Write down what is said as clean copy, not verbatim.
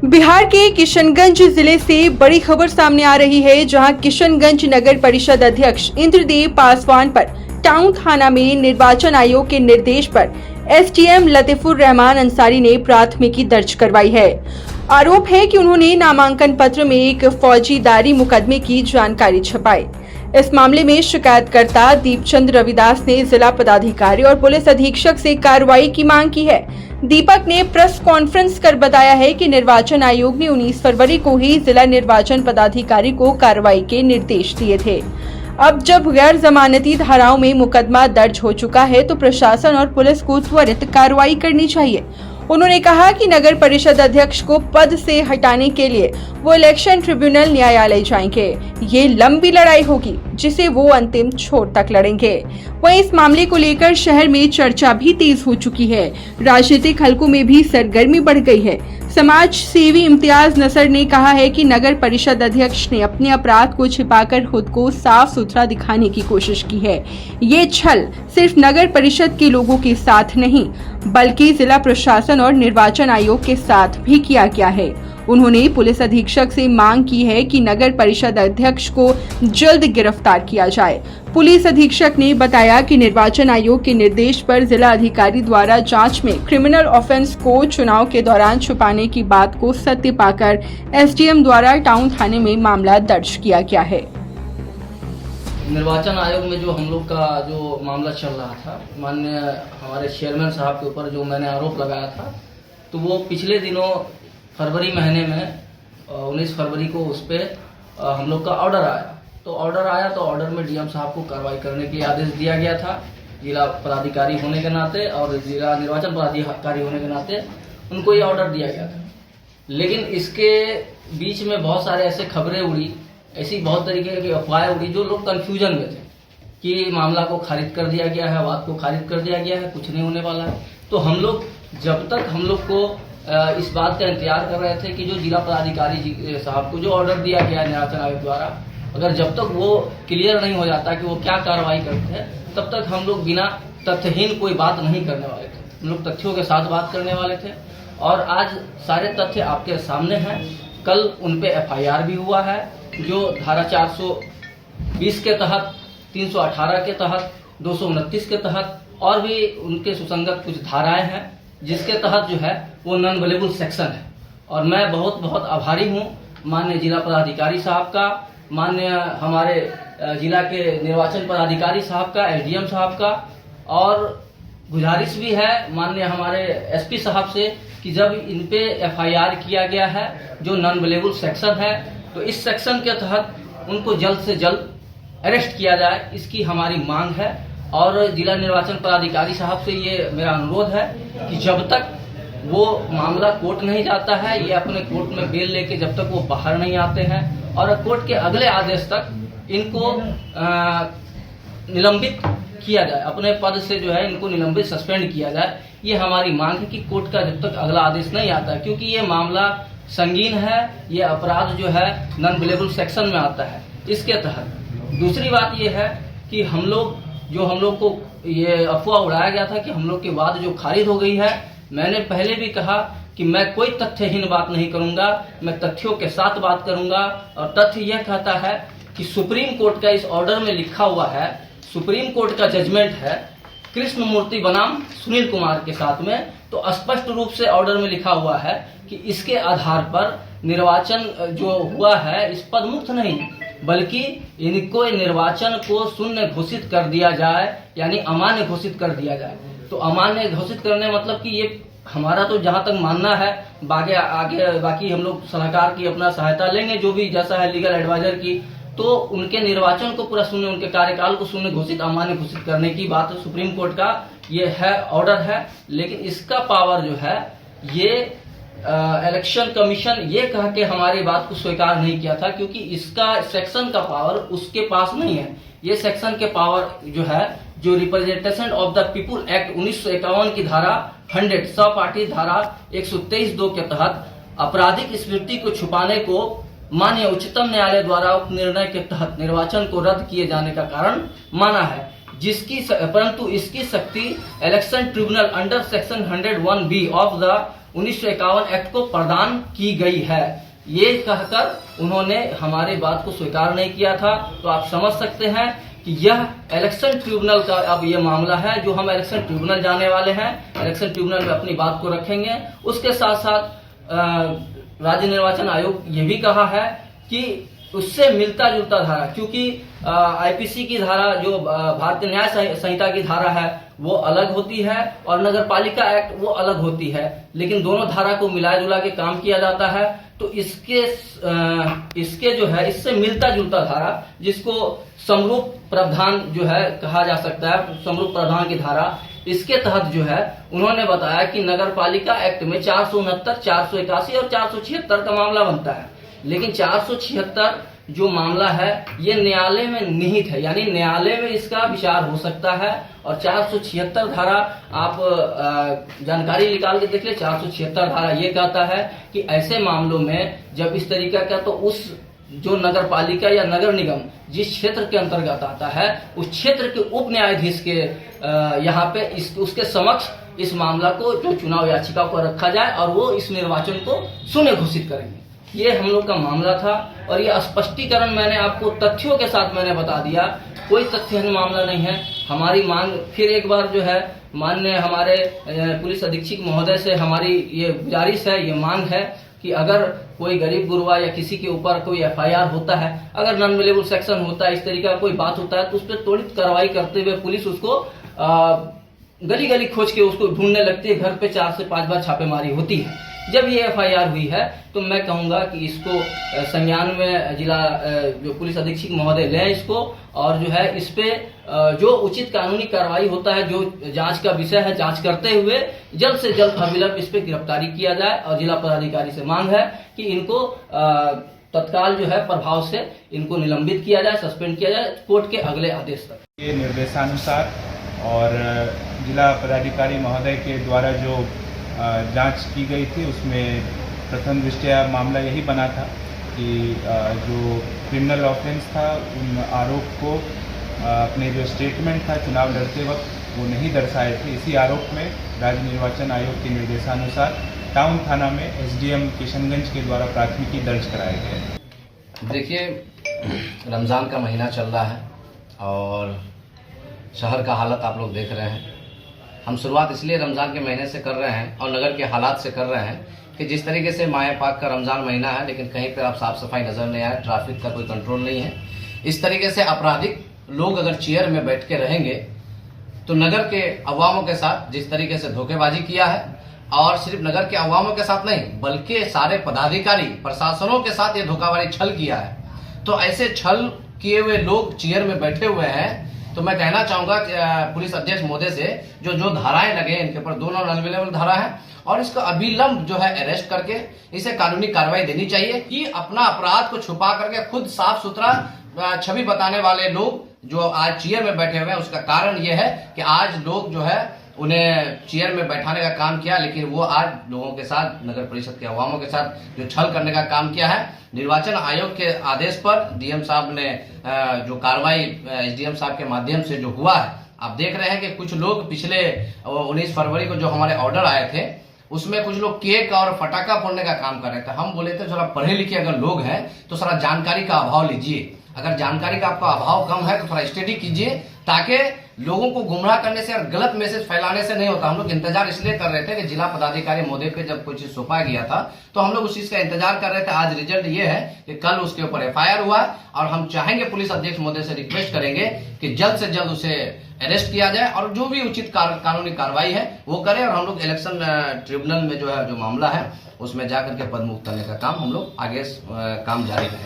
बिहार के किशनगंज जिले से बड़ी खबर सामने आ रही है, जहां किशनगंज नगर परिषद अध्यक्ष इंद्रदेव पासवान पर टाउन थाना में निर्वाचन आयोग के निर्देश पर एसडीएम लतीफुर रहमान अंसारी ने प्राथमिकी दर्ज करवाई है। आरोप है कि उन्होंने नामांकन पत्र में एक फौजीदारी मुकदमे की जानकारी छपाई। इस मामले में शिकायतकर्ता दीपचंद रविदास ने जिला पदाधिकारी और पुलिस अधीक्षक से कार्रवाई की मांग की है। दीपक ने प्रेस कॉन्फ्रेंस कर बताया है कि निर्वाचन आयोग ने 19 फरवरी को ही जिला निर्वाचन पदाधिकारी को कार्रवाई के निर्देश दिए थे। अब जब गैर जमानती धाराओं में मुकदमा दर्ज हो चुका है तो प्रशासन और पुलिस को त्वरित कार्रवाई करनी चाहिए। उन्होंने कहा कि नगर परिषद अध्यक्ष को पद से हटाने के लिए वो इलेक्शन ट्रिब्यूनल न्यायालय जाएंगे। ये लंबी लड़ाई होगी जिसे वो अंतिम छोर तक लड़ेंगे। वहीं इस मामले को लेकर शहर में चर्चा भी तेज हो चुकी है। राजनीतिक हलकों में भी सरगर्मी बढ़ गई है। समाज सेवी इम्तियाज नसर ने कहा है कि नगर परिषद अध्यक्ष ने अपने अपराध को छिपाकर खुद को साफ सुथरा दिखाने की कोशिश की है। ये छल सिर्फ नगर परिषद के लोगों के साथ नहीं बल्कि जिला प्रशासन और निर्वाचन आयोग के साथ भी किया गया है। उन्होंने पुलिस अधीक्षक से मांग की है कि नगर परिषद अध्यक्ष को जल्द गिरफ्तार किया जाए। पुलिस अधीक्षक ने बताया कि निर्वाचन आयोग के निर्देश पर जिला अधिकारी द्वारा जांच में क्रिमिनल ऑफेंस को चुनाव के दौरान छुपाने की बात को सत्य पाकर एसडीएम द्वारा टाउन थाने में मामला दर्ज किया गया है। निर्वाचन आयोग में जो हम लोग का जो मामला चल रहा था, माननीय हमारे चेयरमैन साहब के ऊपर जो मैंने आरोप लगाया था, तो वो पिछले दिनों फरवरी महीने में 19 फरवरी को उस पर हम लोग का ऑर्डर आया। तो ऑर्डर में डीएम साहब को कार्रवाई करने के लिए आदेश दिया गया था। जिला पदाधिकारी होने के नाते और जिला निर्वाचन पदाधिकारी होने के नाते उनको ये ऑर्डर दिया गया था। लेकिन इसके बीच में बहुत सारे ऐसे खबरें उड़ी, ऐसी बहुत तरीके की अफवाहें उड़ी जो लोग कंफ्यूजन में थे कि मामला को खारिज कर दिया गया है, बात को खारिज कर दिया गया है, कुछ नहीं होने वाला है। तो हम लोग जब तक हम लोग को इस बात का इंतजार कर रहे थे कि जो जिला पदाधिकारी साहब को जो ऑर्डर दिया गया है निर्वाचन आयोग द्वारा, अगर जब तक वो क्लियर नहीं हो जाता कि वो क्या कार्रवाई करते हैं, तब तक हम लोग बिना तथ्यहीन कोई बात नहीं करने वाले थे। हम लोग तथ्यों के साथ बात करने वाले थे और आज सारे तथ्य आपके सामने हैं। कल उन पे एफआईआर भी हुआ है, जो धारा 420 के तहत, 318 के तहत, 229 के तहत और भी उनके सुसंगत कुछ धाराएं हैं, जिसके तहत जो है वो नॉन अवेलेबल सेक्शन है। और मैं बहुत बहुत आभारी हूँ माननीय जिला पदाधिकारी साहब का, माननीय हमारे जिला के निर्वाचन पदाधिकारी साहब का, एसडीएम साहब का, और गुजारिश भी है माननीय हमारे एसपी साहब से कि जब इन पे एफआईआर किया गया है जो नॉन अवेलेबल सेक्शन है, तो इस सेक्शन के तहत उनको जल्द से जल्द अरेस्ट किया जाए, इसकी हमारी मांग है। और जिला निर्वाचन पदाधिकारी साहब से ये मेरा अनुरोध है कि जब तक वो मामला कोर्ट नहीं जाता है, ये अपने कोर्ट में बेल लेके जब तक वो बाहर नहीं आते हैं और कोर्ट के अगले आदेश तक इनको निलंबित किया जाए, अपने पद से जो है इनको निलंबित सस्पेंड किया जाए। ये हमारी मांग है कि कोर्ट का जब तक अगला आदेश नहीं आता है, क्योंकि ये मामला संगीन है, ये अपराध जो है नॉन अवेलेबल सेक्शन में आता है इसके तहत। दूसरी बात ये है कि हम लोग को ये अफवाह उड़ाया गया था कि हम लोग के बाद जो खारिज हो गई है, मैंने पहले भी कहा कि मैं कोई तथ्यहीन बात नहीं करूंगा, मैं तथ्यों के साथ बात करूंगा। और तथ्य यह कहता है कि सुप्रीम कोर्ट का इस ऑर्डर में लिखा हुआ है, सुप्रीम कोर्ट का जजमेंट है कृष्ण मूर्ति बनाम सुनील कुमार के साथ में, तो स्पष्ट रूप से ऑर्डर में लिखा हुआ है कि इसके आधार पर निर्वाचन जो हुआ है इस पद मुक्त नहीं, बल्कि इनको निर्वाचन को शून्य घोषित कर दिया जाए, यानी अमान्य घोषित कर दिया जाए। तो अमान्य घोषित करने मतलब कि ये हमारा तो जहां तक मानना है, आगे बाकी हम लोग सलाहकार की अपना सहायता लेंगे, जो भी जैसा है लीगल एडवाइजर की, तो उनके निर्वाचन को पूरा शून्य, उनके कार्यकाल को शून्य घोषित, अमान्य घोषित करने की बात सुप्रीम कोर्ट का ये है, ऑर्डर है। लेकिन इसका पावर जो है ये इलेक्शन कमीशन ये कह के हमारी बात को स्वीकार नहीं किया था, क्योंकि इसका सेक्शन का पावर उसके पास नहीं है। ये सेक्शन के पावर जो है, जो representation of the people act 1951 की धारा 100 सहपाठी धारा 123(2) के तहत आपराधिक स्मृति को छुपाने को माननीय उच्चतम न्यायालय द्वारा उप निर्णय के तहत निर्वाचन को रद्द किए जाने का कारण माना है, परंतु इसकी शक्ति election tribunal under section 101B of the 1951 act को प्रदान की गई है। ये कहकर उन्होंने हमारी बात को स्वीकार नहीं किया था। तो आप समझ सकते हैं कि यह इलेक्शन ट्रिब्यूनल का अब ये मामला है, जो हम इलेक्शन ट्रिब्यूनल जाने वाले हैं। इलेक्शन ट्रिब्यूनल में अपनी बात को रखेंगे। उसके साथ साथ राज्य निर्वाचन आयोग ये भी कहा है कि उससे मिलता जुलता धारा, क्योंकि आईपीसी की धारा जो भारतीय न्याय संहिता की धारा है वो अलग होती है और नगर पालिका एक्ट वो अलग होती है, लेकिन दोनों धारा को मिला जुला के काम किया जाता है। तो इसके जो है इससे मिलता जुलता धारा, जिसको समरूप प्रावधान जो है कहा जा सकता है, समरूप प्रावधान की धारा, इसके तहत जो है उन्होंने बताया कि नगर पालिका एक्ट में 469, 481 और 476 का मामला बनता है। लेकिन 476 जो मामला है ये न्यायालय में निहित है, यानी न्यायालय में इसका विचार हो सकता है। और 476 धारा आप जानकारी निकाल के देख ले। 476 धारा ये कहता है कि ऐसे मामलों में जब इस तरीका का, तो उस जो नगर पालिका या नगर निगम जिस क्षेत्र के अंतर्गत आता है उस क्षेत्र के उप न्यायाधीश के यहाँ पे उसके समक्ष इस मामला को, जो चुनाव याचिका को रखा जाए और वो इस निर्वाचन को शून्य घोषित करेंगे। ये हम लोग का मामला था और ये स्पष्टीकरण मैंने आपको तथ्यों के साथ मैंने बता दिया। कोई तथ्यहीन मामला नहीं है। हमारी मांग फिर एक बार जो है माननीय हमारे पुलिस अधीक्षक महोदय से हमारी ये गुजारिश है, ये मांग है कि अगर कोई गरीब गुरबा या किसी के ऊपर कोई एफआईआर होता है, अगर नॉन अवेलेबल सेक्शन होता है, इस तरीका कोई बात होता है, तो उस पर त्वरित कार्रवाई करते हुए पुलिस उसको गली गली खोज के उसको ढूंढने लगती है। घर पे 4 से 5 बार छापेमारी होती है। जब ये एफआईआर हुई है तो मैं कहूंगा कि इसको संज्ञान में जिला जो पुलिस अधीक्षक महोदय लें इसको, और जो है इस पे जो उचित कानूनी कार्रवाई होता है, जो जांच का विषय है, जांच करते हुए जल्द से जल्द अविलंब इस पे गिरफ्तारी किया जाए। और जिला पदाधिकारी से मांग है कि इनको तत्काल जो है प्रभाव से इनको निलंबित किया जाए, सस्पेंड किया जाए कोर्ट के अगले आदेश तक। ये निर्देशानुसार और जिला पदाधिकारी महोदय के द्वारा जो जांच की गई थी उसमें प्रथम दृष्टया मामला यही बना था कि जो क्रिमिनल ऑफेंस था उन आरोप को अपने जो स्टेटमेंट था चुनाव लड़ते वक्त वो नहीं दर्शाए थे। इसी आरोप में राज्य निर्वाचन आयोग के निर्देशानुसार टाउन थाना में एसडीएम किशनगंज के द्वारा प्राथमिकी दर्ज कराए गए। देखिए, रमज़ान का महीना चल रहा है और शहर का हालत आप लोग देख रहे हैं। हम शुरुआत इसलिए रमज़ान के महीने से कर रहे हैं और नगर के हालात से कर रहे हैं कि जिस तरीके से माए पाक का रमज़ान महीना है, लेकिन कहीं पर आप साफ़ सफाई नज़र नहीं आए, ट्रैफिक का कोई कंट्रोल नहीं है। इस तरीके से आपराधिक लोग अगर चेयर में बैठ के रहेंगे तो नगर के अवामों के साथ जिस तरीके से धोखेबाजी किया है, और सिर्फ नगर के अवामों के साथ नहीं बल्कि सारे पदाधिकारी प्रशासनों के साथ ये धोखाबाजी छल किया है। तो ऐसे छल किए हुए लोग चेयर में बैठे हुए हैं। तो मैं कहना चाहूंगा पुलिस अध्यक्ष महोदय से जो धाराएं लगे इनके ऊपर 2 नॉन अवेलेबल धारा है और इसका अविलंब जो है अरेस्ट करके इसे कानूनी कार्रवाई देनी चाहिए। कि अपना अपराध को छुपा करके खुद साफ सुथरा छवि बताने वाले लोग जो आज चेयर में बैठे हुए हैं, उसका कारण यह है कि आज लोग जो है उन्हें चेयर में बैठाने का काम किया, लेकिन वो आज लोगों के साथ, नगर परिषद के अवामों के साथ जो छल करने का काम किया है। निर्वाचन आयोग के आदेश पर डीएम साहब ने जो कार्रवाई एसडीएम साहब के माध्यम से जो हुआ है, आप देख रहे हैं कि कुछ लोग पिछले 19 फरवरी को जो हमारे ऑर्डर आए थे उसमें कुछ लोग केक और फटाखा फोड़ने का काम कर रहे थे। हम बोले थे थोड़ा पढ़े लिखे अगर लोग हैं तो थोड़ा जानकारी का अभाव लीजिए। अगर जानकारी का आपका अभाव कम है तो थोड़ा स्टडी कीजिए, ताकि लोगों को गुमराह करने से और गलत मैसेज फैलाने से नहीं होता। हम लोग इंतजार इसलिए कर रहे थे कि जिला पदाधिकारी महोदय पे जब कुछ सौंपा गया था तो हम लोग उस चीज का इंतजार कर रहे थे। आज रिजल्ट ये है कि कल उसके ऊपर एफआईआर हुआ और हम चाहेंगे पुलिस अध्यक्ष महोदय से रिक्वेस्ट करेंगे कि जल्द से जल्द उसे अरेस्ट किया जाए और जो भी उचित कानूनी कार्रवाई है वो करे। और हम लोग इलेक्शन ट्रिब्यूनल में जो है जो मामला है उसमें जाकर के पद मुक्त करने का काम हम लोग आगे काम जारी रखें।